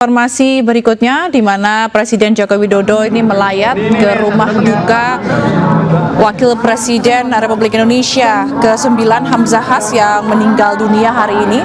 Informasi berikutnya di mana Presiden Joko Widodo ini melayat ke rumah duka Wakil Presiden Republik Indonesia ke-9 Hamzahas yang meninggal dunia hari ini.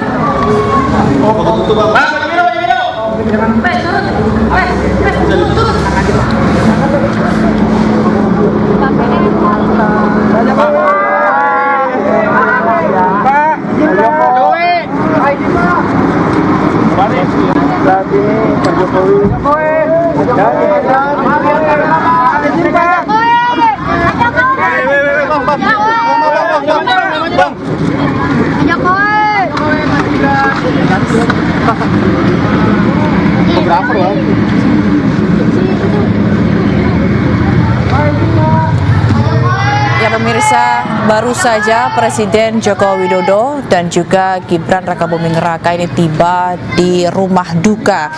Ya pemirsa, baru saja Presiden Joko Widodo dan juga Gibran Rakabuming Raka ini tiba di rumah duka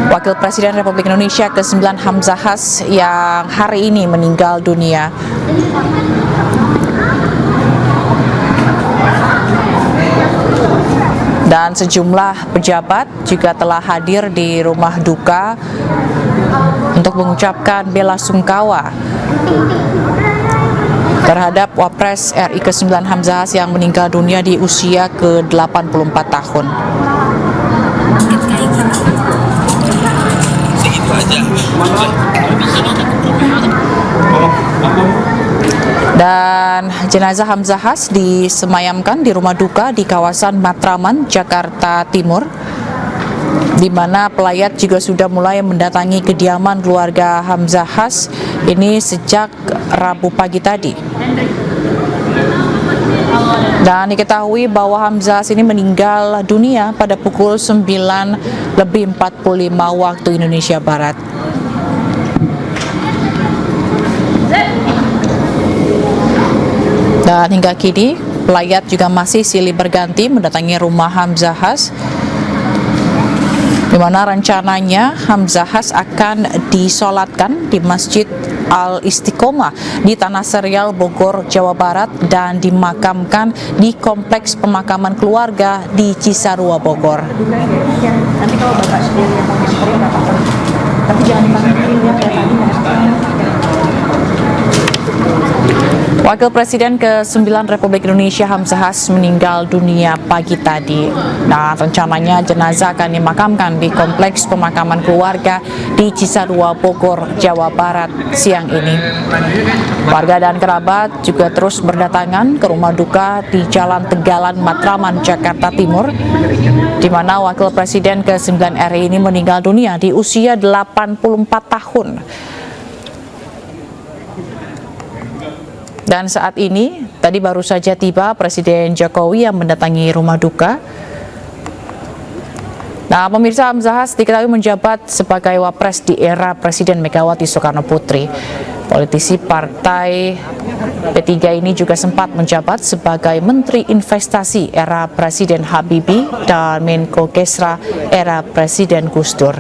Wakil Presiden Republik Indonesia ke-9 Hamzahas yang hari ini meninggal dunia. Dan sejumlah pejabat juga telah hadir di rumah duka untuk mengucapkan bela sungkawa terhadap Wapres RI ke-9 Hamzahas yang meninggal dunia di usia ke-84 tahun. Dan jenazah Hamzahas disemayamkan di rumah duka di kawasan Matraman, Jakarta Timur, di mana pelayat juga sudah mulai mendatangi kediaman keluarga Hamzahas ini sejak Rabu pagi tadi. Dan diketahui bahwa Hamzahas ini meninggal dunia pada pukul 9:45 waktu Indonesia Barat. Dan hingga kini pelayat juga masih silih berganti mendatangi rumah Hamzahas, di mana rencananya Hamzahas akan disolatkan di Masjid Al-Istiqomah di Tanah Serial, Bogor, Jawa Barat, dan dimakamkan di Kompleks Pemakaman Keluarga di Cisarua, Bogor. Nanti kalau Bapak sendiri yang mau nyamperin nggak apa-apa, tapi jangan dipanggilin ya kayak tadi. Wakil Presiden ke-9 Republik Indonesia Hamzahas meninggal dunia pagi tadi. Nah, rencananya jenazah akan dimakamkan di Kompleks Pemakaman Keluarga di Cisarua, Bogor, Jawa Barat siang ini. Warga dan kerabat juga terus berdatangan ke rumah duka di Jalan Tegalan, Matraman, Jakarta Timur, di mana Wakil Presiden ke-9 RI ini meninggal dunia di usia 84 tahun. Dan saat ini, tadi baru saja tiba Presiden Jokowi yang mendatangi rumah duka. Nah, pemirsa, Hamzahas diketahui menjabat sebagai Wapres di era Presiden Megawati Soekarno Putri. Politisi Partai P3 ini juga sempat menjabat sebagai Menteri Investasi era Presiden Habibie dan Menko Kesra era Presiden Gus Dur.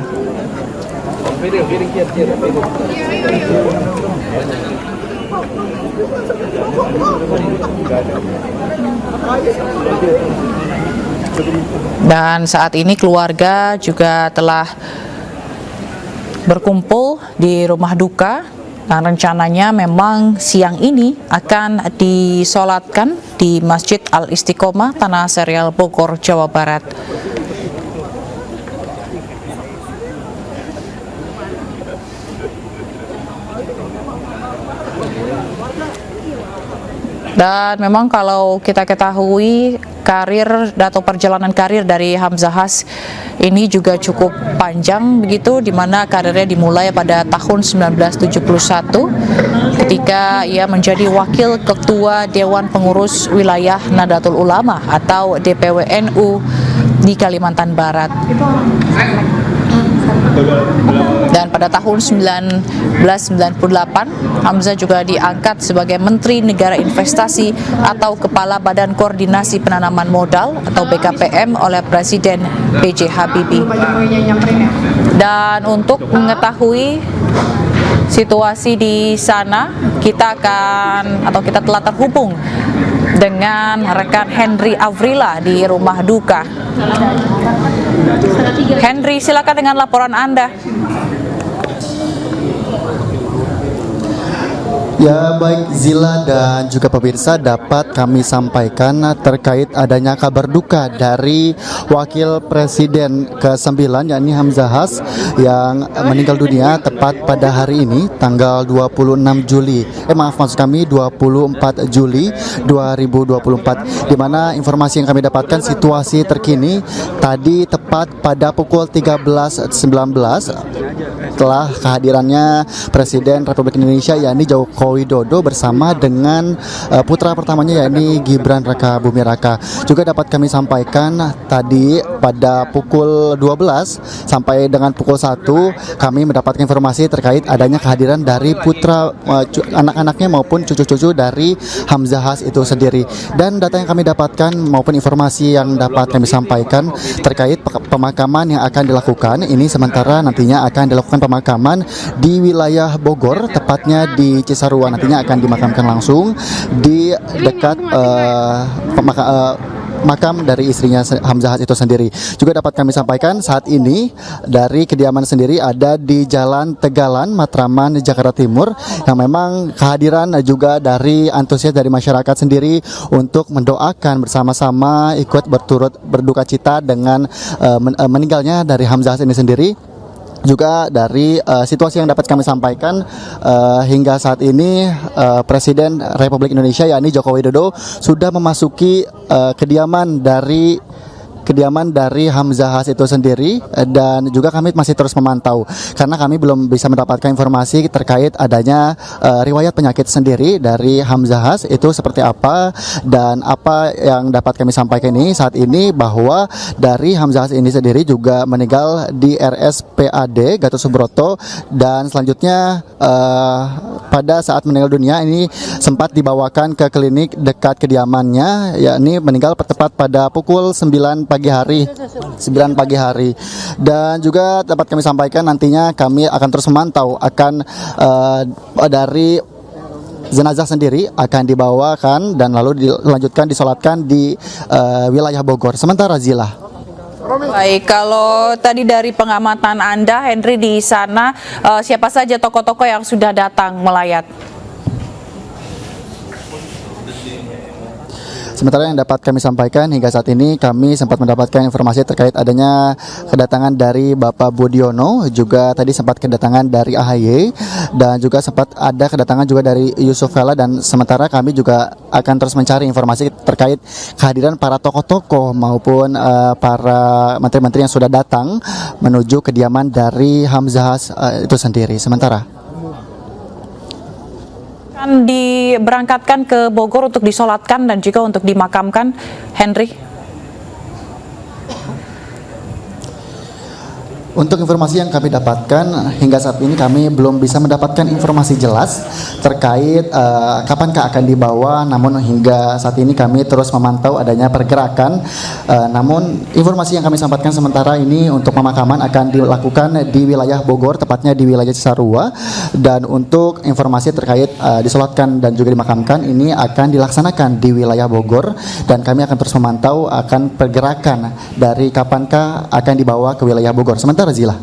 Dan saat ini keluarga juga telah berkumpul di rumah duka, dan rencananya memang siang ini akan disolatkan di Masjid Al-Istiqomah, Tanah Serial, Bogor, Jawa Barat. Dan memang kalau kita ketahui karir atau perjalanan karir dari Hamzahas ini juga cukup panjang begitu, di mana karirnya dimulai pada tahun 1971 ketika ia menjadi Wakil Ketua Dewan Pengurus Wilayah Nahdlatul Ulama atau DPW NU di Kalimantan Barat. Dan pada tahun 1998, Hamzah juga diangkat sebagai Menteri Negara Investasi atau Kepala Badan Koordinasi Penanaman Modal atau BKPM oleh Presiden B.J. Habibie. Dan untuk mengetahui situasi di sana, kita telah terhubung dengan rekan Henry Avrila di rumah duka. Henry, silakan dengan laporan Anda. Ya, baik Zila dan juga pemirsa, dapat kami sampaikan terkait adanya kabar duka dari Wakil Presiden ke-9 yakni Hamzahas yang meninggal dunia tepat pada hari ini tanggal 26 Juli. Maksud kami 24 Juli 2024, di mana informasi yang kami dapatkan situasi terkini tadi tepat pada pukul 13.19 setelah kehadirannya Presiden Republik Indonesia yakni Joko Widodo bersama dengan putra pertamanya yakni Gibran Raka Buming Raka. Juga dapat kami sampaikan tadi pada pukul 12 sampai dengan pukul 1 kami mendapatkan informasi terkait adanya kehadiran dari putra anak-anaknya maupun cucu-cucu dari Hamzahas itu sendiri. Dan data yang kami dapatkan maupun informasi yang dapat kami sampaikan terkait pemakaman yang akan dilakukan ini sementara nantinya akan dilakukan pemakaman di wilayah Bogor, tepatnya di Cisarua. Nantinya akan dimakamkan langsung di dekat makam dari istrinya Hamzahas itu sendiri. Juga dapat kami sampaikan saat ini dari kediaman sendiri ada di Jalan Tegalan, Matraman, Jakarta Timur, yang memang kehadiran juga dari antusias dari masyarakat sendiri untuk mendoakan bersama-sama ikut berturut berduka cita dengan meninggalnya dari Hamzahas ini sendiri. Juga dari situasi yang dapat kami sampaikan hingga saat ini Presiden Republik Indonesia yakni Joko Widodo sudah memasuki kediaman dari Hamzahas itu sendiri, dan juga kami masih terus memantau karena kami belum bisa mendapatkan informasi terkait adanya riwayat penyakit sendiri dari Hamzahas itu seperti apa. Dan apa yang dapat kami sampaikan ini saat ini bahwa dari Hamzahas ini sendiri juga meninggal di RSPAD Gatot Subroto, dan selanjutnya pada saat meninggal dunia ini sempat dibawakan ke klinik dekat kediamannya, yakni meninggal tepat pada pukul 9 pagi hari. Dan juga dapat kami sampaikan nantinya kami akan terus memantau akan dari jenazah sendiri akan dibawakan dan lalu dilanjutkan disolatkan di wilayah Bogor. Sementara Zila. Baik, kalau tadi dari pengamatan Anda, Henry, di sana siapa saja tokoh-tokoh yang sudah datang melayat? Sementara yang dapat kami sampaikan hingga saat ini kami sempat mendapatkan informasi terkait adanya kedatangan dari Bapak Budiono, juga tadi sempat kedatangan dari AHY, dan juga sempat ada kedatangan juga dari Yusuf Kala. Dan sementara kami juga akan terus mencari informasi terkait kehadiran para tokoh-tokoh maupun para menteri-menteri yang sudah datang menuju kediaman dari Hamzahas itu sendiri. Sementara akan diberangkatkan ke Bogor untuk disolatkan dan juga untuk dimakamkan, Henry? Untuk informasi yang kami dapatkan hingga saat ini kami belum bisa mendapatkan informasi jelas terkait kapankah akan dibawa. Namun hingga saat ini kami terus memantau adanya pergerakan. Namun informasi yang kami sampaikan sementara ini untuk pemakaman akan dilakukan di wilayah Bogor, tepatnya di wilayah Cisarua. Dan untuk informasi terkait disolatkan dan juga dimakamkan ini akan dilaksanakan di wilayah Bogor. Dan kami akan terus memantau akan pergerakan dari kapankah akan dibawa ke wilayah Bogor. Sementara Zila.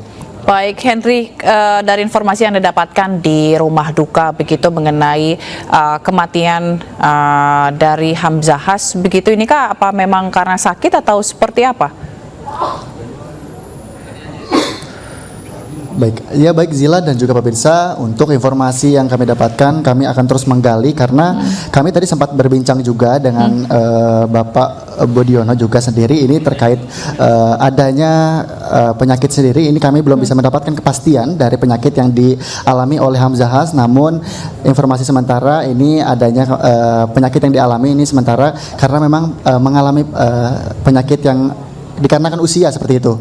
Baik, Henry, dari informasi yang Anda dapatkan di rumah duka begitu mengenai kematian dari Hamzahas begitu, ini kah apa memang karena sakit atau seperti apa? Baik Zila dan juga pemirsa, untuk informasi yang kami dapatkan kami akan terus menggali karena kami tadi sempat berbincang juga dengan Bapak Budiono juga sendiri ini terkait adanya penyakit sendiri. Ini kami belum bisa mendapatkan kepastian dari penyakit yang dialami oleh Hamzahas. Namun informasi sementara ini adanya penyakit yang dialami ini sementara karena memang mengalami penyakit yang dikarenakan usia seperti itu.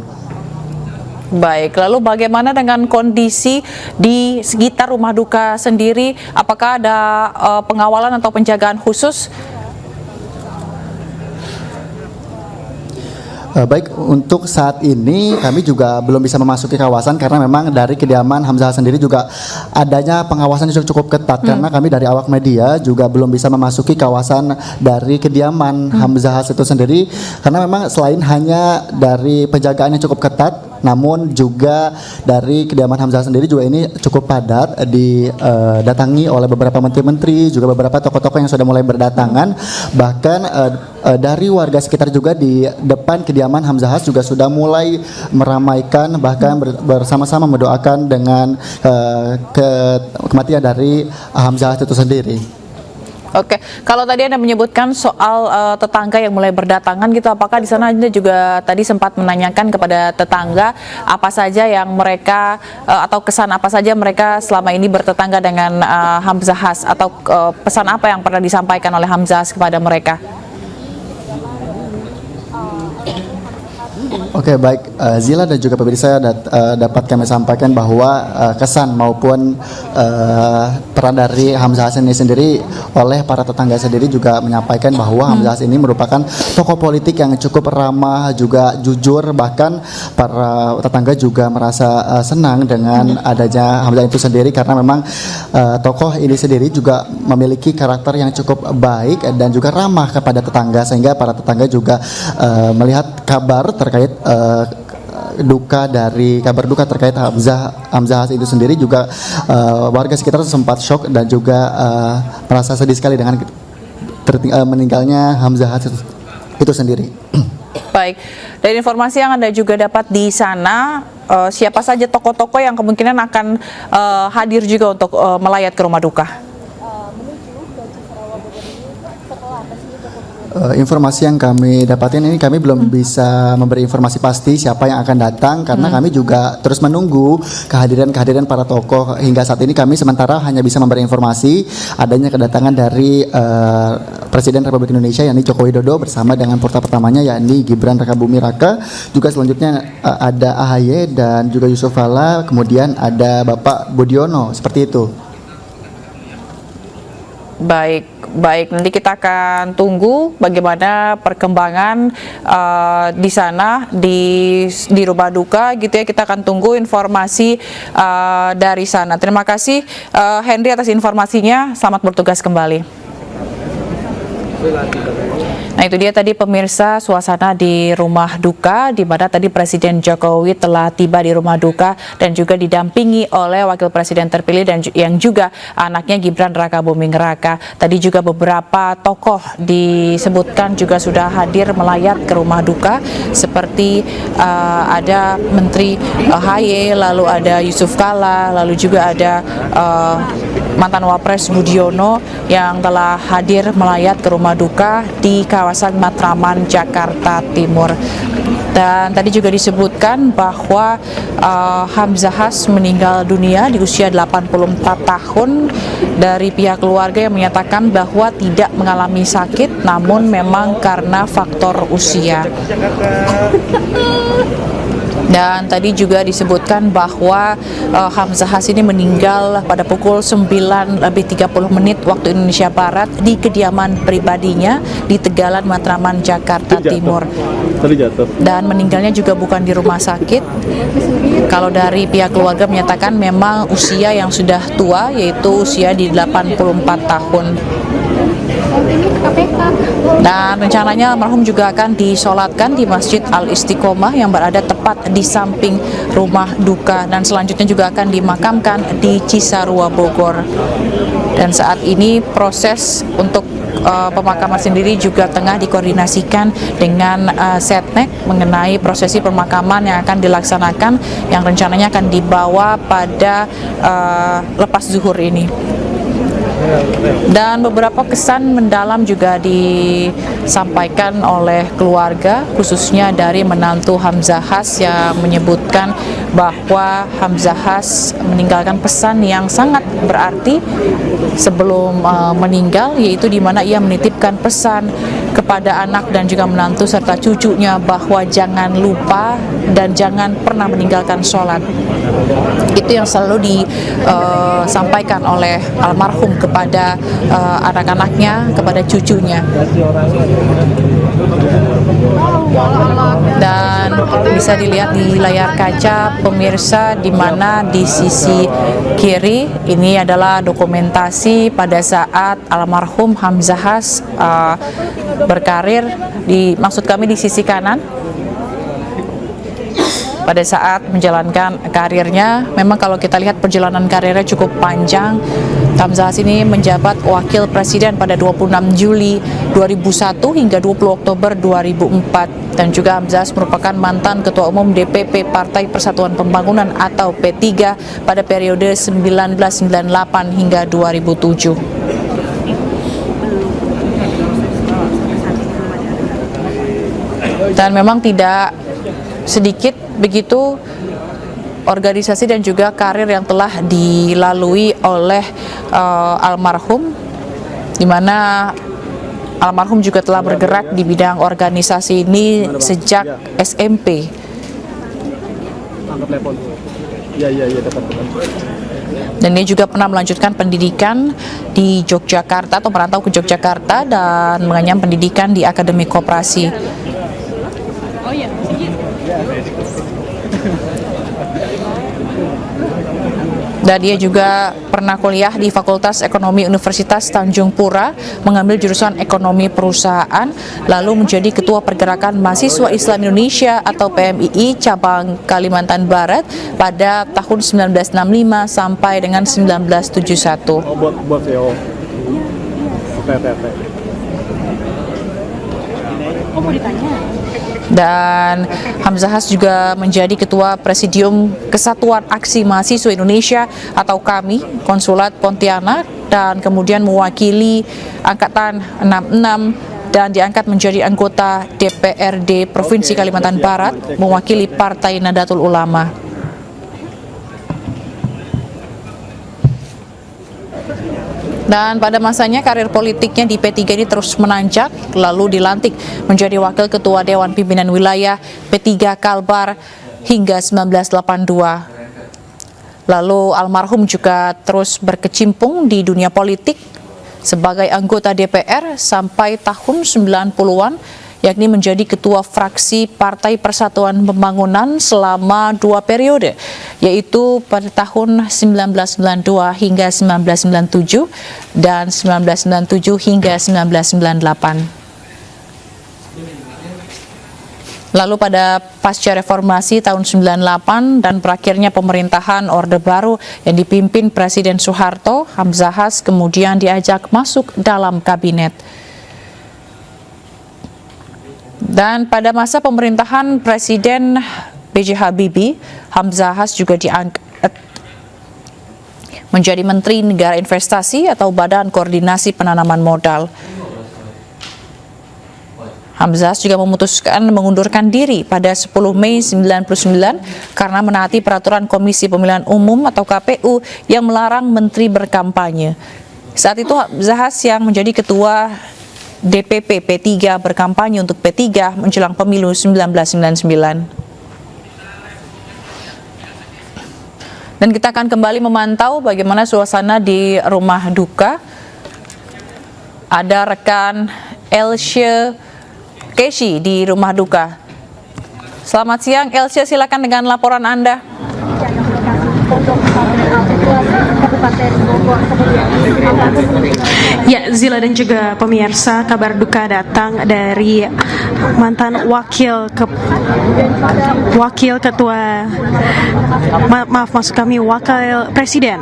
Baik, lalu bagaimana dengan kondisi di sekitar rumah duka sendiri? Apakah ada pengawalan atau penjagaan khusus? Baik, untuk saat ini kami juga belum bisa memasuki kawasan karena memang dari kediaman Hamzahas sendiri juga adanya pengawasan yang cukup ketat karena kami dari awak media juga belum bisa memasuki kawasan dari kediaman Hamzahas itu sendiri karena memang selain hanya dari penjagaan yang cukup ketat namun juga dari kediaman Hamzahas sendiri juga ini cukup padat didatangi oleh beberapa menteri-menteri juga beberapa tokoh-tokoh yang sudah mulai berdatangan bahkan dari warga sekitar juga di depan kediaman Hamzahas juga sudah mulai meramaikan bahkan bersama-sama mendoakan dengan kematian dari Hamzahas itu sendiri. Oke, kalau tadi Anda menyebutkan soal tetangga yang mulai berdatangan gitu, apakah di sana Anda juga tadi sempat menanyakan kepada tetangga apa saja yang mereka atau kesan apa saja mereka selama ini bertetangga dengan Hamzahas atau pesan apa yang pernah disampaikan oleh Hamzahas kepada mereka? Oke, baik Zila dan juga pemirsa dapat kami sampaikan bahwa kesan maupun peran dari Hamzahas ini sendiri oleh para tetangga sendiri juga menyampaikan bahwa Hamzahas ini merupakan tokoh politik yang cukup ramah juga jujur bahkan para tetangga juga merasa senang dengan adanya Hamzahas itu sendiri karena memang tokoh ini sendiri juga memiliki karakter yang cukup baik dan juga ramah kepada tetangga sehingga para tetangga juga melihat kabar terkait kabar duka terkait Hamzahas itu sendiri juga warga sekitar sempat shock dan juga merasa sedih sekali dengan meninggalnya Hamzahas itu sendiri. Baik, dari informasi yang Anda juga dapat di sana, siapa saja tokoh-tokoh yang kemungkinan akan hadir juga untuk melayat ke rumah duka? Informasi yang kami dapatin ini kami belum bisa memberi informasi pasti siapa yang akan datang karena kami juga terus menunggu kehadiran para tokoh. Hingga saat ini kami sementara hanya bisa memberi informasi adanya kedatangan dari Presiden Republik Indonesia yakni Joko Widodo bersama dengan porta pertamanya yakni Gibran Rakabuming Raka, juga selanjutnya ada AHY dan juga Yusuf Kala, kemudian ada Bapak Budiono, seperti itu. Baik, nanti kita akan tunggu bagaimana perkembangan di sana di rumah duka gitu ya. Kita akan tunggu informasi dari sana. Terima kasih Henry atas informasinya. Selamat bertugas kembali. Nah, itu dia tadi pemirsa suasana di rumah duka di mana tadi Presiden Jokowi telah tiba di rumah duka dan juga didampingi oleh Wakil Presiden terpilih dan yang juga anaknya Gibran Rakabuming Raka. Tadi juga beberapa tokoh disebutkan juga sudah hadir melayat ke rumah duka seperti ada Menteri AHY, lalu ada Yusuf Kala, lalu juga ada mantan Wapres Budiono yang telah hadir melayat ke rumah duka di kawasan Matraman, Jakarta Timur. Dan tadi juga disebutkan bahwa Hamzahas meninggal dunia di usia 84 tahun. Dari pihak keluarga yang menyatakan bahwa tidak mengalami sakit namun memang karena faktor usia. Dan tadi juga disebutkan bahwa Hamzahas ini meninggal pada pukul 9:30 waktu Indonesia Barat di kediaman pribadinya di Tegalan, Matraman, Jakarta Timur. Dan meninggalnya juga bukan di rumah sakit. Kalau dari pihak keluarga menyatakan memang usia yang sudah tua, yaitu usia di 84 tahun. Dan rencananya almarhum juga akan disolatkan di Masjid Al-Istiqomah yang berada tepat di samping rumah duka dan selanjutnya juga akan dimakamkan di Cisarua, Bogor. Dan saat ini proses untuk pemakaman sendiri juga tengah dikoordinasikan dengan Setnek mengenai prosesi pemakaman yang akan dilaksanakan yang rencananya akan dibawa pada lepas zuhur ini. Dan beberapa kesan mendalam juga disampaikan oleh keluarga, khususnya dari menantu Hamzahas yang menyebutkan bahwa Hamzahas meninggalkan pesan yang sangat berarti sebelum meninggal, yaitu di mana ia menitipkan pesan kepada anak dan juga menantu serta cucunya bahwa jangan lupa dan jangan pernah meninggalkan sholat. Itu yang selalu disampaikan oleh almarhum kepada anak-anaknya, kepada cucunya. Dan bisa dilihat di layar kaca pemirsa, di mana di sisi kiri ini adalah dokumentasi pada saat almarhum Hamzahas berkarir, maksud kami di sisi kanan pada saat menjalankan karirnya. Memang kalau kita lihat perjalanan karirnya cukup panjang. Hamzahas ini menjabat wakil presiden pada 26 Juli 2001 hingga 20 Oktober 2004, dan juga Hamzahas merupakan mantan ketua umum DPP Partai Persatuan Pembangunan atau P3 pada periode 1998 hingga 2007. Dan memang tidak sedikit begitu organisasi dan juga karir yang telah dilalui oleh almarhum, di mana almarhum juga telah bergerak di bidang organisasi ini sejak SMP. Dan dia juga pernah melanjutkan pendidikan di Yogyakarta atau merantau ke Yogyakarta dan mengenyam pendidikan di Akademi Koperasi. Dan dia juga pernah kuliah di Fakultas Ekonomi Universitas Tanjung Pura, mengambil jurusan Ekonomi Perusahaan, lalu menjadi Ketua Pergerakan Mahasiswa Islam Indonesia atau PMII cabang Kalimantan Barat pada tahun 1965 sampai dengan 1971. Dan Hamzahas juga menjadi Ketua Presidium Kesatuan Aksi Mahasiswa Indonesia atau KAMI Konsulat Pontianak, dan kemudian mewakili Angkatan 66 dan diangkat menjadi anggota DPRD Provinsi Kalimantan Barat mewakili Partai Nahdlatul Ulama. Dan pada masanya karir politiknya di P3 ini terus menanjak, lalu dilantik menjadi Wakil Ketua Dewan Pimpinan Wilayah P3 Kalbar hingga 1982. Lalu almarhum juga terus berkecimpung di dunia politik sebagai anggota DPR sampai tahun 90-an, yakni menjadi Ketua Fraksi Partai Persatuan Pembangunan selama 2 periode, yaitu pada tahun 1992 hingga 1997 dan 1997 hingga 1998. Lalu pada pasca reformasi tahun 98 dan berakhirnya pemerintahan Orde Baru yang dipimpin Presiden Soeharto, Hamzahas kemudian diajak masuk dalam kabinet. Dan pada masa pemerintahan Presiden B.J. Habibie, Hamzahas juga diangkat menjadi Menteri Negara Investasi atau Badan Koordinasi Penanaman Modal. Hamzahas juga memutuskan mengundurkan diri pada 10 Mei 1999 karena menaati peraturan Komisi Pemilihan Umum atau KPU yang melarang menteri berkampanye. Saat itu Hamzahas yang menjadi Ketua DPP P3 berkampanye untuk P3 menjelang pemilu 1999. Dan kita akan kembali memantau bagaimana suasana di rumah duka. Ada rekan Elsya Keshi di rumah duka. Selamat siang Elsya, silakan dengan laporan Anda. Ya, Zila dan juga pemirsa, kabar duka datang dari mantan wakil ketua wakil presiden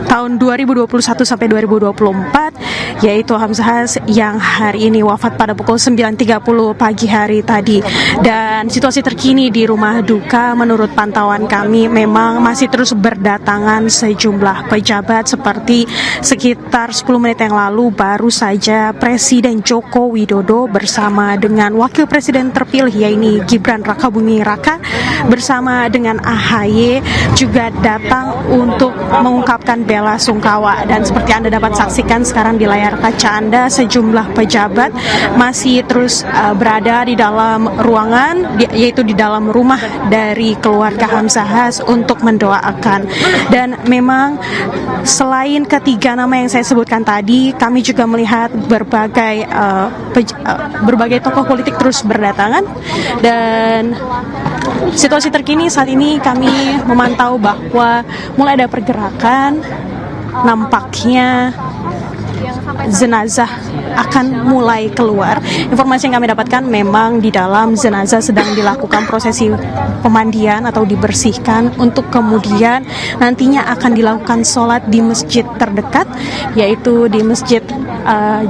tahun 2021 sampai 2024, yaitu Hamzahas yang hari ini wafat pada pukul 9.30 pagi hari tadi. Dan situasi terkini di rumah duka menurut pantauan kami memang masih terus terus berdatangan sejumlah pejabat, seperti sekitar 10 menit yang lalu baru saja Presiden Joko Widodo bersama dengan Wakil Presiden terpilih yaitu Gibran Rakabuming Raka bersama dengan AHY juga datang untuk mengungkapkan bela sungkawa. Dan seperti Anda dapat saksikan sekarang di layar kaca Anda, sejumlah pejabat masih terus berada di dalam ruangan, yaitu di dalam rumah dari keluarga Hamzahas untuk mendoakan. Dan memang selain ketiga nama yang saya sebutkan tadi, kami juga melihat berbagai tokoh politik terus berdatangan. Dan situasi terkini saat ini kami memantau bahwa mulai ada pergerakan, nampaknya jenazah akan mulai keluar. Informasi yang kami dapatkan memang di dalam jenazah sedang dilakukan prosesi pemandian atau dibersihkan untuk kemudian nantinya akan dilakukan sholat di masjid terdekat, yaitu di Masjid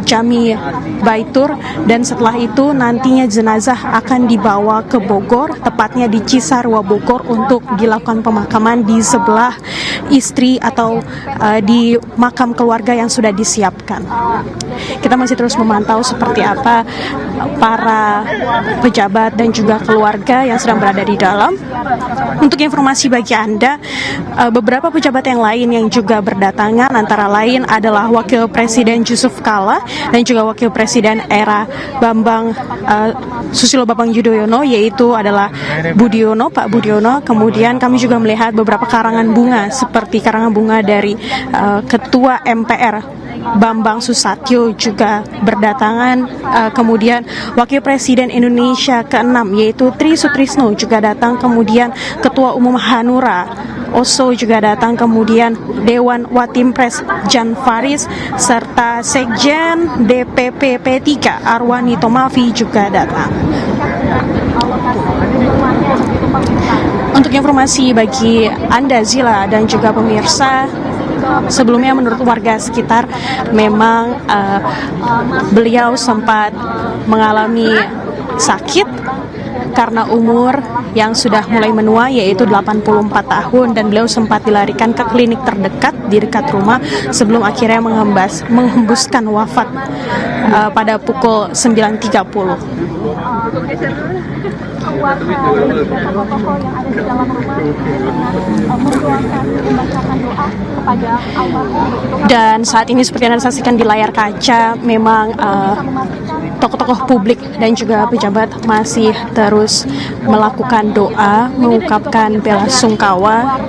Jami Baitur. Dan setelah itu nantinya jenazah akan dibawa ke Bogor, tepatnya di Cisarua Bogor, untuk dilakukan pemakaman di sebelah istri atau di makam keluarga yang sudah disiapkan. Kita masih terus memantau seperti apa para pejabat dan juga keluarga yang sedang berada di dalam. Untuk informasi bagi Anda, beberapa pejabat yang lain yang juga berdatangan antara lain adalah Wakil Presiden Yusuf Kala dan juga Wakil Presiden era Susilo Bambang Yudhoyono, yaitu adalah Pak Budiono. Kemudian kami juga melihat beberapa karangan bunga, seperti karangan bunga dari Ketua MPR Bambang Susatyo juga berdatangan. Kemudian Wakil Presiden Indonesia ke-6 yaitu Tri Sutrisno juga datang. Kemudian Ketua Umum Hanura Oso juga datang. Kemudian Dewan Watimpres Jan Faris serta Sekjen DPP P3 Arwani Tomafi juga datang. Untuk informasi bagi Anda Zila dan juga pemirsa, sebelumnya menurut warga sekitar memang beliau sempat mengalami sakit karena umur yang sudah mulai menua, yaitu 84 tahun, dan beliau sempat dilarikan ke klinik terdekat di dekat rumah sebelum akhirnya menghembuskan wafat pada pukul 9.30. Dan saat ini seperti yang Anda saksikan di layar kaca, memang tokoh-tokoh publik dan juga pejabat masih terus melakukan doa, mengungkapkan bela sungkawa.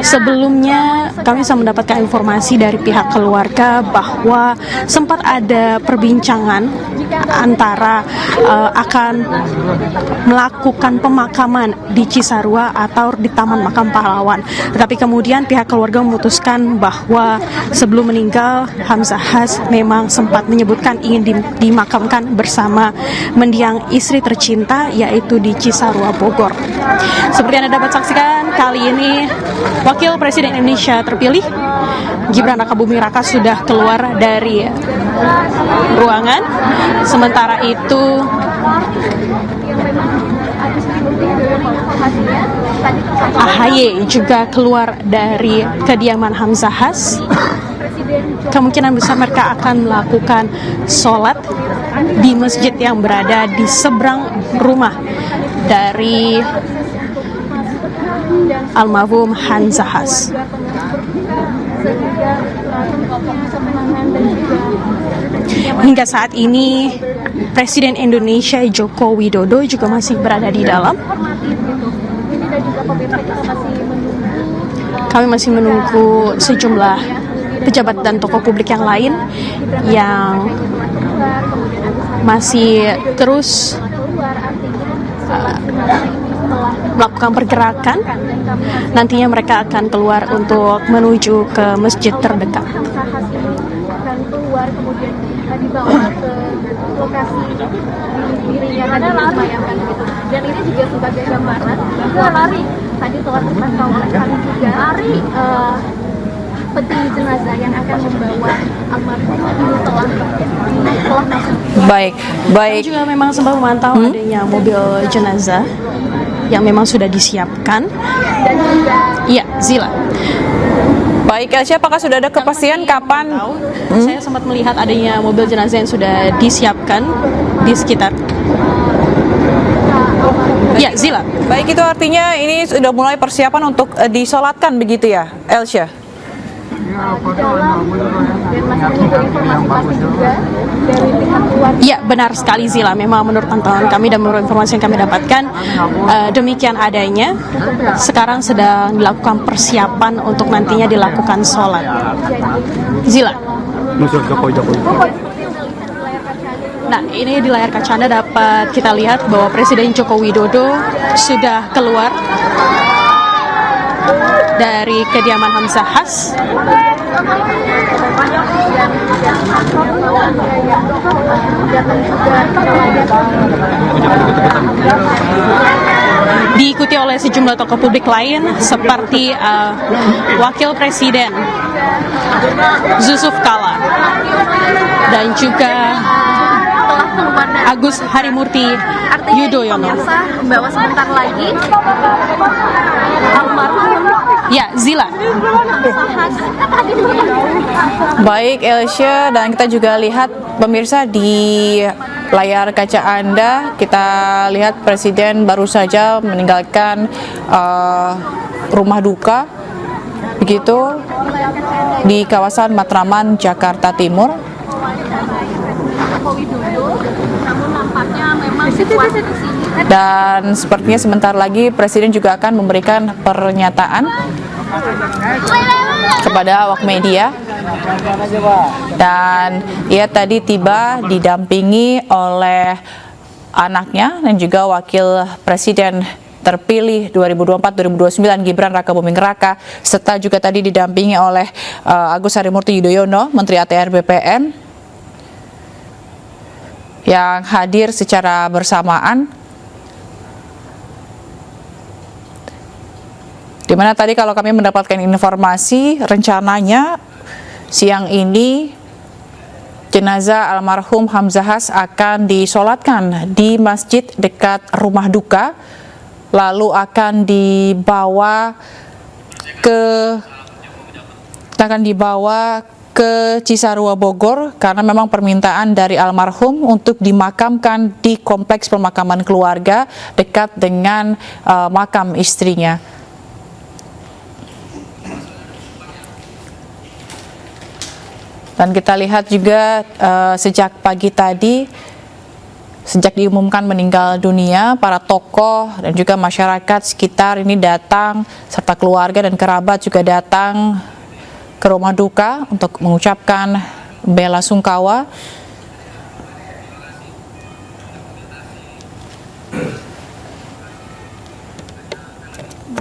Sebelumnya kami bisa mendapatkan informasi dari pihak keluarga bahwa sempat ada perbincangan antara akan melakukan pemakaman di Cisarua atau di Taman Makam Pahlawan. Tetapi kemudian pihak keluarga memutuskan bahwa sebelum meninggal, Hamzahas memang sempat menyebutkan ingin dimakamkan bersama mendiang istri tercinta, yaitu di Cisarua Bogor. Seperti Anda dapat saksikan, kali ini Wakil Presiden Indonesia terpilih Gibran Rakabuming Raka sudah keluar dari ruangan. Sementara itu AHY juga keluar dari kediaman Hamzahas. Kemungkinan besar mereka akan melakukan sholat di masjid yang berada di seberang rumah dari almarhum Hamzahas. Hingga saat ini Presiden Indonesia Joko Widodo juga masih berada di dalam. Kami masih menunggu sejumlah pejabat dan tokoh publik yang lain yang masih terus melakukan pergerakan. Nantinya mereka akan keluar untuk menuju ke masjid terdekat. Kemudian dibawa ke lokasi dirinya tadi disemayamkan gitu. Dan ini juga sebagai gambaran bahwa lari tadi telah terpantau oleh kami juga peti jenazah yang akan membawa almarhum ini telah masuk. Baik. Kami juga memang sempat memantau adanya mobil jenazah yang memang sudah disiapkan. Iya, Zila. Baik, Elsia, apakah sudah ada kepastian kapan? Saya sempat melihat adanya mobil jenazah yang sudah disiapkan di sekitar. Ya, Zila. Baik, itu artinya ini sudah mulai persiapan untuk disolatkan begitu ya, Elsia? Dan masih menunggu informasi pasti juga dari pihak keluarga. Ya, benar sekali Zila. Memang menurut pantauan kami dan menurut informasi yang kami dapatkan, demikian adanya. Sekarang sedang dilakukan persiapan untuk nantinya dilakukan sholat. Zila. Nah, ini di layar kaca Anda dapat kita lihat bahwa Presiden Joko Widodo sudah keluar dari kediaman Hamzahas. Diikuti oleh sejumlah tokoh publik lain seperti Wakil Presiden Yusuf Kala dan juga Agus Harimurti Yudhoyono. Bahwa sebentar lagi almarhum Ya, Zila. Baik, Elsia, dan kita juga lihat pemirsa di layar kaca Anda, kita lihat Presiden baru saja meninggalkan rumah duka begitu di kawasan Matraman, Jakarta Timur. namun nampaknya memang situasi di sini Dan sepertinya sebentar lagi Presiden juga akan memberikan pernyataan kepada awak media. Dan ia tadi tiba didampingi oleh anaknya dan juga Wakil Presiden terpilih 2024-2029 Gibran Rakabuming Raka, serta juga tadi didampingi oleh Agus Harimurti Yudhoyono, Menteri ATR BPN, yang hadir secara bersamaan. Di mana tadi kalau kami mendapatkan informasi, rencananya siang ini jenazah almarhum Hamzahas akan disolatkan di masjid dekat rumah duka, lalu akan dibawa ke Cisarua Bogor karena memang permintaan dari almarhum untuk dimakamkan di kompleks pemakaman keluarga dekat dengan makam istrinya. Dan kita lihat juga sejak pagi tadi, sejak diumumkan meninggal dunia, para tokoh dan juga masyarakat sekitar ini datang, serta keluarga dan kerabat juga datang ke rumah duka untuk mengucapkan bela sungkawa.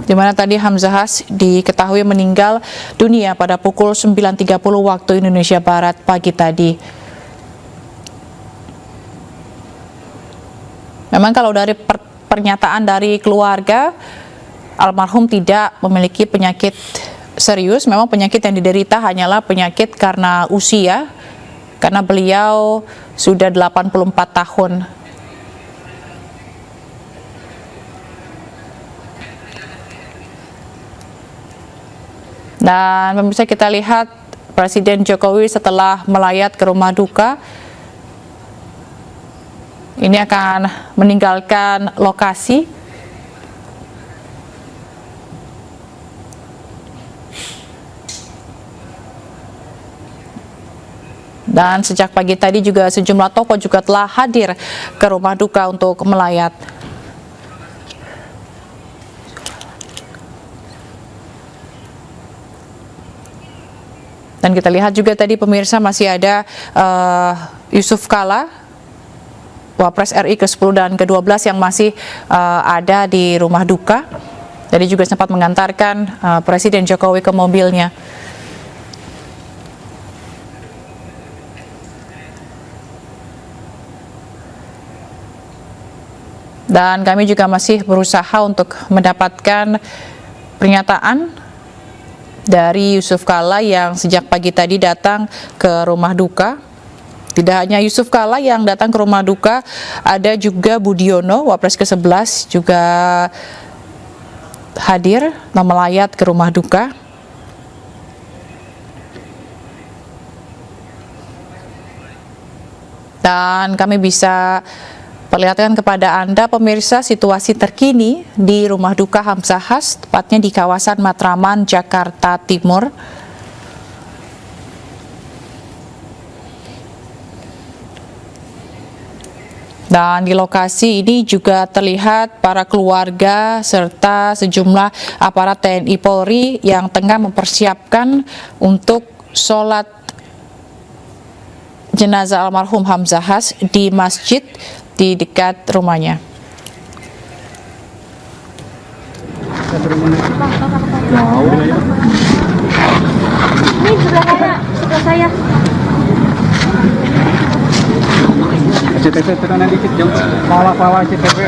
Di mana tadi Hamzahas diketahui meninggal dunia pada pukul 9.30 waktu Indonesia Barat pagi tadi. Memang kalau dari pernyataan dari keluarga, almarhum tidak memiliki penyakit serius. Memang penyakit yang diderita hanyalah penyakit karena usia, karena beliau sudah 84 tahun. Dan pemirsa, kita lihat Presiden Jokowi setelah melayat ke rumah duka ini akan meninggalkan lokasi. Dan sejak pagi tadi juga sejumlah tokoh juga telah hadir ke rumah duka untuk melayat. Dan kita lihat juga tadi pemirsa masih ada Yusuf Kala, Wapres RI ke-10 dan ke-12 yang masih ada di rumah duka. Jadi juga sempat mengantarkan Presiden Jokowi ke mobilnya. Dan kami juga masih berusaha untuk mendapatkan pernyataan dari Yusuf Kala yang sejak pagi tadi datang ke rumah duka. Tidak hanya Yusuf Kala yang datang ke rumah duka, ada juga Budiono, Wapres ke-11 juga hadir melayat ke rumah duka. Dan kami bisa perlihatkan kepada Anda pemirsa situasi terkini di rumah duka Hamzahas, tepatnya di kawasan Matraman, Jakarta Timur. Dan di lokasi ini juga terlihat para keluarga serta sejumlah aparat TNI Polri yang tengah mempersiapkan untuk sholat jenazah almarhum Hamzahas di masjid di dekat rumahnya. Ini sebelah saya. CTP tekanan dikit jam pala CTP.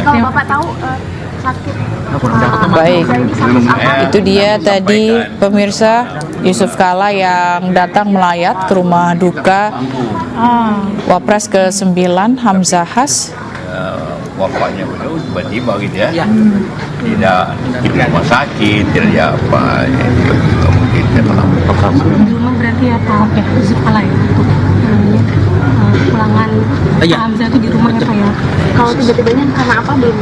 Kalau Bapak tahu sakit. Baik, itu dia tadi pemirsa Yusuf Kala yang datang melayat ke rumah duka Wapres ke-9 Hamzahas. Wafatnya beliau tiba-tiba gitu ya, tidak di rumah sakit, tidak apa, ya, tiba-tiba mungkin dalam di rumah berarti apa? Oke, Yusuf Kala ya untuk pulangan Hamzah itu di rumahnya Pak ya? Kalau tiba-tibanya karena apa belum?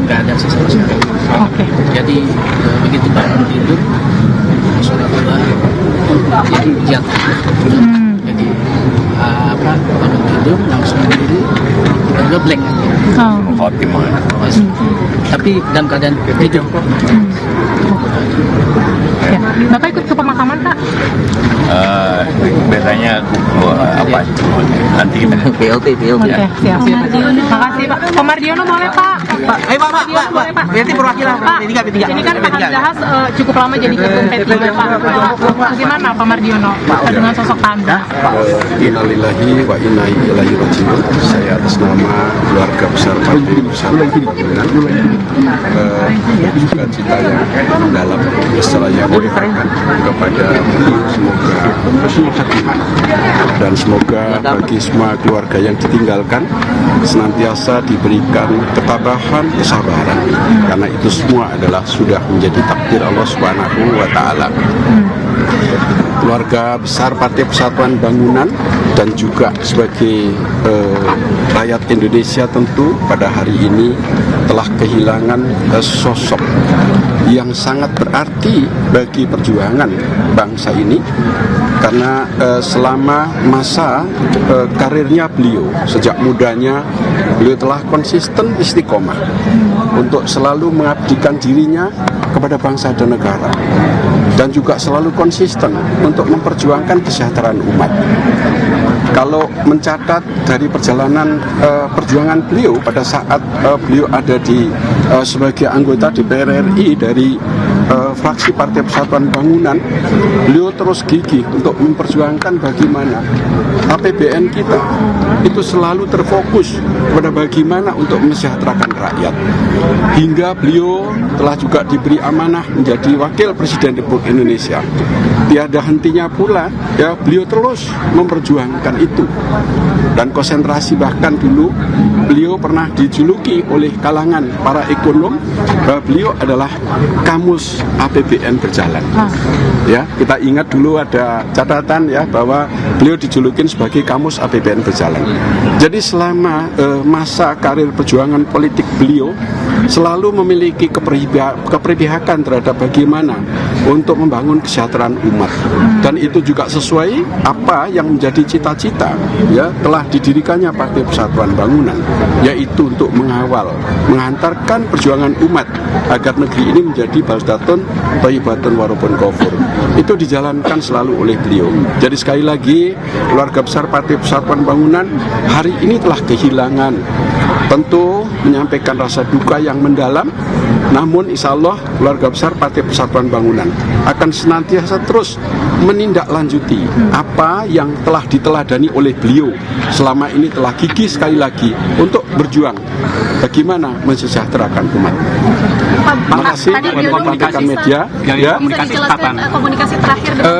Nggak ada sih sama sekali. Oke. Jadi begitu bangun tidur, sholat doa, jadi jatuh. Jadi bangun tidur langsung berdiri, tiba-tiba blank aja. Khotimah. Tapi dalam keadaan hidup. Ya. Bapak ikut ke pemakaman Pak? Biasanya apa nanti kita PLT. Oke, siap. Makasih Pak. Pak Mardiono boleh Pak? Ayo Pak. Berarti perwakilan Pak, ini kan Pak Hamzahas cukup lama jadi ketum P3 Pak. Bagaimana Pak Mardiono dengan sosok Pak Hamzah? Innalillahi wa inna ilaihi raji'un. Saya atas nama keluarga besar Partai Persatuan Bangunan juga cita yang dalam saya berikan kepada semoga dan semoga bagi semua keluarga yang ditinggalkan senantiasa diberikan ketabahan, kesabaran, karena itu semua adalah sudah menjadi takdir Allah Subhanahu wa Ta'ala. Keluarga besar Partai Persatuan Bangunan dan juga sebagai rakyat Indonesia tentu pada hari ini telah kehilangan sosok yang sangat berarti bagi perjuangan bangsa ini, karena selama masa karirnya beliau sejak mudanya beliau telah konsisten istiqomah untuk selalu mengabdikan dirinya kepada bangsa dan negara, dan juga selalu konsisten untuk memperjuangkan kesejahteraan umat. Kalau mencatat dari perjalanan perjuangan beliau pada saat beliau ada di sebagai anggota DPR RI dari fraksi Partai Persatuan Bangunan, beliau terus gigih untuk memperjuangkan bagaimana APBN kita itu selalu terfokus kepada bagaimana untuk mesejahterakan rakyat, hingga beliau telah juga diberi amanah menjadi Wakil Presiden Republik Indonesia. Tiada hentinya pula ya beliau terus memperjuangkan itu, dan konsentrasi bahkan dulu beliau pernah dijuluki oleh kalangan para ekonom bahwa beliau adalah kamus APBN berjalan. Ya, kita ingat dulu ada catatan ya bahwa beliau dijulukin sebagai kamus APBN berjalan. Jadi selama masa karir perjuangan politik beliau selalu memiliki keberpihakan terhadap bagaimana untuk membangun kesejahteraan umat, dan itu juga sesuai apa yang menjadi cita-cita ya telah didirikannya Partai Persatuan Bangunan, yaitu untuk mengawal, menghantarkan perjuangan umat agar negeri ini menjadi baldatun thayyibatun warabun ghafur. Itu dijalankan selalu oleh beliau. Jadi sekali lagi keluarga besar Partai Persatuan Bangunan hari ini telah kehilangan, tentu menyampaikan rasa duka yang mendalam, namun insya Allah keluarga besar Partai Persatuan Bangunan akan senantiasa terus menindaklanjuti apa yang telah diteladani oleh beliau selama ini, telah gigih sekali lagi untuk berjuang bagaimana mensejahterakan umat. Terima kasih rekan media. Ya. Bisa dijelaskan komunikasi terakhir dengan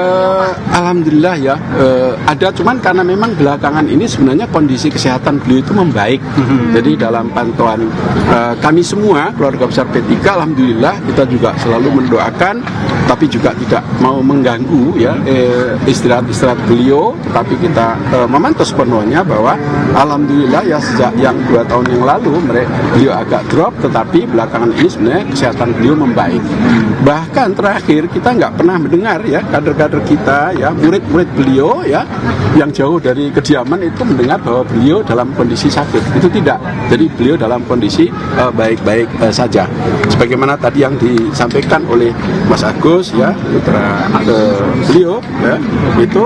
Alhamdulillah ya, ada, cuman karena memang belakangan ini sebenarnya kondisi kesehatan beliau itu membaik. Jadi dalam pantauan kami semua keluarga besar P3, alhamdulillah kita juga selalu mendoakan, tapi juga tidak mau mengganggu ya istirahat beliau, tetapi kita memantau sepenuhnya bahwa alhamdulillah ya sejak yang 2 tahun yang lalu beliau agak drop, tetapi belakangan ini sebenarnya kesehatan beliau membaik. Bahkan terakhir kita nggak pernah mendengar ya kader-kader kita ya, murid-murid beliau ya yang jauh dari kediaman itu mendengar bahwa beliau dalam kondisi sakit. Itu tidak. Jadi beliau dalam kondisi baik-baik saja. Sebagaimana tadi yang disampaikan oleh Mas Agus ya, putra beliau ya, itu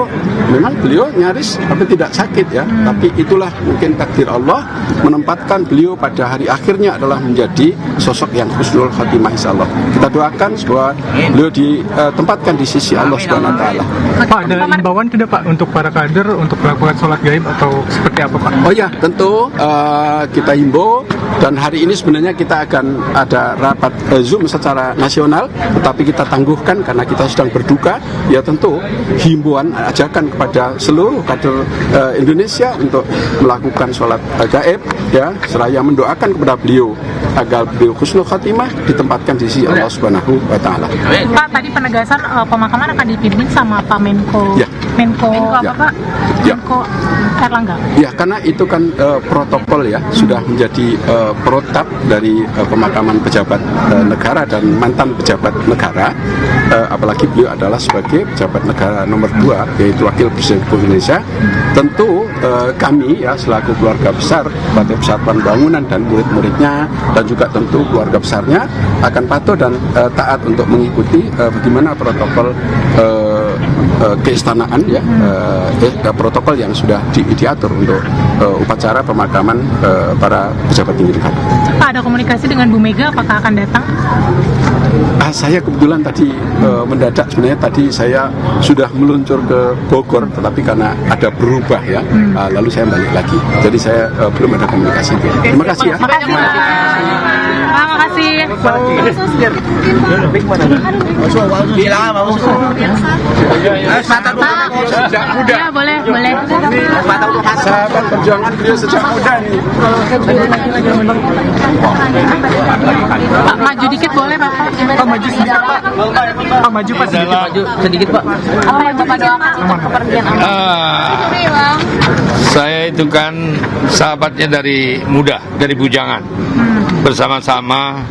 memang beliau nyaris tapi tidak sakit ya. Tapi itulah mungkin takdir Allah menempatkan beliau pada hari akhirnya adalah menjadi sosok yang husnul khatimah insyaallah. Kita doakan bahwa beliau ditempatkan di sisi Allah Subhanahu wa taala. Pak, ada imbauan tidak Pak untuk para kader untuk melakukan sholat gaib atau seperti apa Pak? Oh ya, tentu kita himbau, dan hari ini sebenarnya kita akan ada rapat Zoom secara nasional, tetapi kita tangguhkan karena kita sedang berduka. Ya tentu himbauan ajakan kepada seluruh kader Indonesia untuk melakukan sholat gaib ya, seraya mendoakan kepada beliau agar beliau husnul khatimah ditempatkan di sisi Allah Subhanahu wa taala. Pak, tadi penegasan pemakaman akan dipimpin sama Pak Menko. Ya. Menko apa Ya. Pak? Ya. Menko Erlangga. Ya, karena itu kan protokol ya, sudah menjadi protap dari pemakaman pejabat negara dan mantan pejabat negara, apalagi beliau adalah sebagai pejabat negara nomor 2, yaitu Wakil Presiden Republik Indonesia. Tentu kami ya selaku keluarga besar Partai Persatuan Bangunan dan murid-muridnya dan juga tentu keluarga besarnya akan patuh dan taat untuk mengikuti bagaimana protokol keistanaan ya, protokol yang sudah diatur untuk upacara pemakaman para pejabat tinggi negara. Pak, ada komunikasi dengan Bu Mega, apakah akan datang? Saya kebetulan tadi mendadak, sebenarnya tadi saya sudah meluncur ke Bogor, tetapi karena ada berubah ya, lalu saya balik lagi. Jadi saya belum ada komunikasi. Terima kasih ya. Makasih. Pak, makasih. Ya, boleh. Sahabat perjuangan beliau sejak muda nih. Pak, maju dikit boleh Pak? Pak, maju sedikit Pak. Pak, maju Pak, sedikit Pak. Apa yang Bapak doakan untuk kepergian Saya itu kan sahabatnya dari muda, dari bujangan, bersama-sama.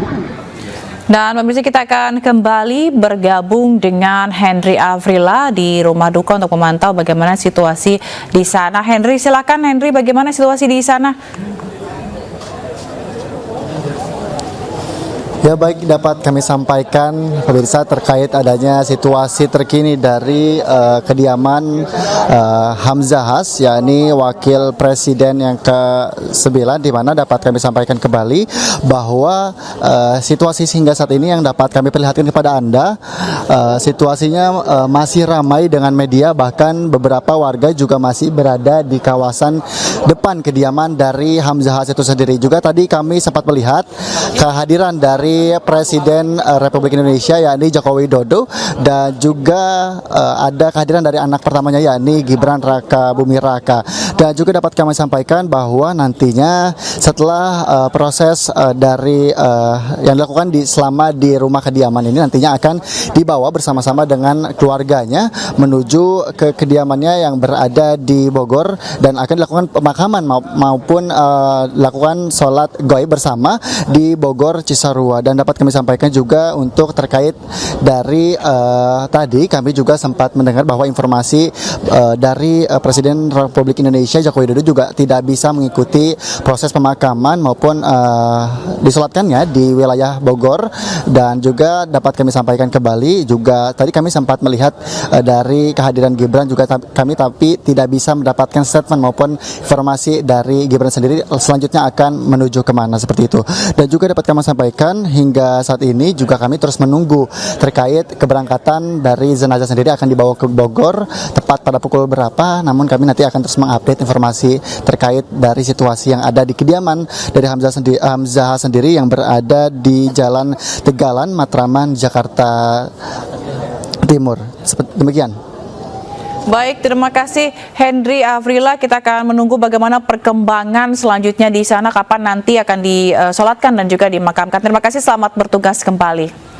Dan pemirsa, kita akan kembali bergabung dengan Henry Afrila di rumah duka untuk memantau bagaimana situasi di sana. Henry, silakan Henry, bagaimana situasi di sana? Ya baik, dapat kami sampaikan pemirsa terkait adanya situasi terkini dari kediaman Hamzahas, yakni Wakil Presiden yang ke-9, di mana dapat kami sampaikan kembali bahwa situasi hingga saat ini yang dapat kami perlihatkan kepada Anda, situasinya masih ramai dengan media, bahkan beberapa warga juga masih berada di kawasan depan kediaman dari Hamzahas itu sendiri. Juga tadi kami sempat melihat kehadiran dari Presiden Republik Indonesia yakni Joko Widodo, dan juga ada kehadiran dari anak pertamanya yakni Gibran Raka Buming Raka. Dan juga dapat kami sampaikan bahwa nantinya setelah proses dari yang dilakukan selama di rumah kediaman ini, nantinya akan dibawa bersama-sama dengan keluarganya menuju ke kediamannya yang berada di Bogor, dan akan dilakukan pemakaman maupun dilakukan sholat gaib bersama di Bogor Cisarua. Dan dapat kami sampaikan juga untuk terkait dari tadi kami juga sempat mendengar bahwa informasi dari Presiden Republik Indonesia Joko Widodo juga tidak bisa mengikuti proses pemakaman maupun disolatkannya di wilayah Bogor. Dan juga dapat kami sampaikan kembali juga tadi kami sempat melihat dari kehadiran Gibran juga kami tapi tidak bisa mendapatkan statement maupun informasi dari Gibran sendiri selanjutnya akan menuju kemana seperti itu. Dan juga dapat kami sampaikan hingga saat ini juga kami terus menunggu terkait keberangkatan dari jenazah sendiri akan dibawa ke Bogor tepat pada pukul berapa. Namun kami nanti akan terus mengupdate informasi terkait dari situasi yang ada di kediaman dari Hamzah sendiri yang berada di Jalan Tegalan, Matraman, Jakarta Timur. Demikian. Baik, terima kasih Hendri Afrila. Kita akan menunggu bagaimana perkembangan selanjutnya di sana, kapan nanti akan disolatkan dan juga dimakamkan. Terima kasih, selamat bertugas kembali.